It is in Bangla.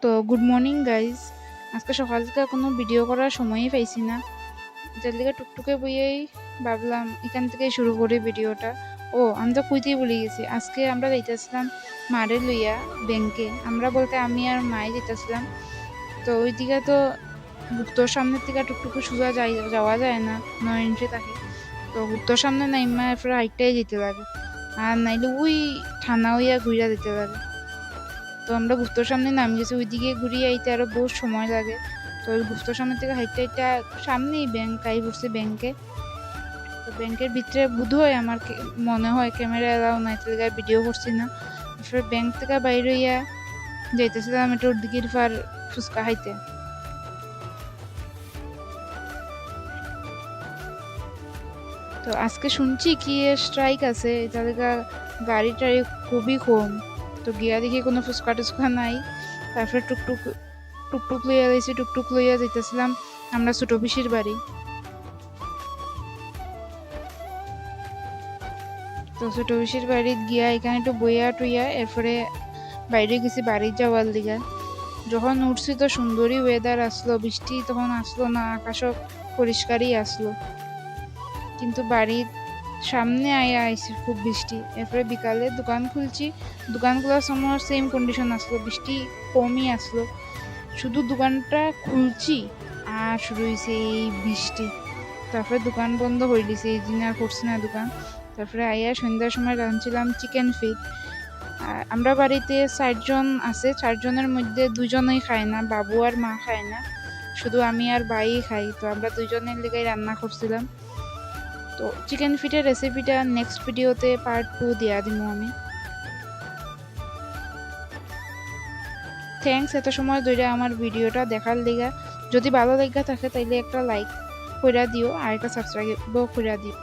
তো গুড মর্নিং গাইজ। আজকে সকাল থেকে কোনো ভিডিও করার সময়ই পাইছি না, যার লিগে টুকটুকে বইয়েই ভাবলাম এখান থেকেই শুরু করি ভিডিওটা। ও আমি তো কইতেই ভুলে গেছি, আজকে আমরা যাইতেছিলাম মারে লইয়া ব্যাংকে। আমরা বলতে আমি আর মায়ে যেতেছিলাম। তো ওইদিকে তো গুপ্তর সামনের থেকে টুকটুকে সোজা যাওয়া যায় না, 9 ইঞ্চি থাকে। তো গুপ্তর সামনে নাইমা এরপরে হাইটটাই যেতে লাগে, আর নাইলে ওই ঠানা হইয়া ঘুরিয়া যেতে লাগে। তো আমরা গুপ্তর সামনে নামি গেছি, ওইদিকে ঘুরিয়ে আইতে আরো বহুত সময় লাগে। তো ওই গুপ্তর সামনে থেকে হাইটটা হাইটটা সামনেই ব্যাংক আই পড়ছে ব্যাংকে। তো ব্যাংকের ভিতরে বোধ হয় আমার মনে হয় ক্যামেরা এলাও নাই, তাহলে ভিডিও করছি না। তারপরে ব্যাংক থেকে বাইরে হইয়া যাইতেছিলাম একটু ওর দিকের ফার ফুচকা খাইতে। তো আজকে শুনছি কি স্ট্রাইক আছে, এটা লেগা গাড়ি টাড়ি খুবই কম। তো গিয়া দেখি কোনো ফুচকা টুচকা নাই। তারপরে টুকটুক লইয়া যাইছি, টুকটুক লইয়া যাইতেছিলাম আমরা ছোট পিসির বাড়ি। তো ছোট পিসির বাড়ি গিয়া এখানে একটু বইয়া টইয়া এরপরে বাইরে গেছি বাড়ি যাওয়ার দিকে। যখন উঠছি তো সুন্দরী ওয়েদার আসলো, বৃষ্টি তখন আসলো না, আকাশও পরিষ্কারই আসলো। কিন্তু বাড়ির সামনে আইসি খুব বৃষ্টি। এরপরে বিকালে দোকান খুলছি, দোকান খোলার সময় সেম কন্ডিশন আসলো, বৃষ্টি কমই আসলো। শুধু দোকানটা খুলছি আর শুরু হয়েছে এই বৃষ্টি। তারপরে দোকান বন্ধ হয়ে দিছে, এই দিন আর করছি না দোকান। তারপরে আইয়া সন্ধ্যার সময় রাঁধছিলাম চিকেন ফিট। আমরা বাড়িতে 4 জন আছে, 4 জনের মধ্যে 2জনই খায় না, বাবু আর মা খায় না, শুধু আমি আর ভাই খাই। তো আমরা 2জনের লেগাই রান্না করছিলাম। তো চিকেন ফিটের রেসিপিটা নেক্সট ভিডিওতে পার্ট 2 দিয়া দিব আমি। থ্যাংকস এত সময় ধরে আমার ভিডিওটা দেখার লিগা। যদি ভালো লাগা থাকে তাইলে একটা লাইক কইরা দিও আর একটা সাবস্ক্রাইবও কইরা দিও।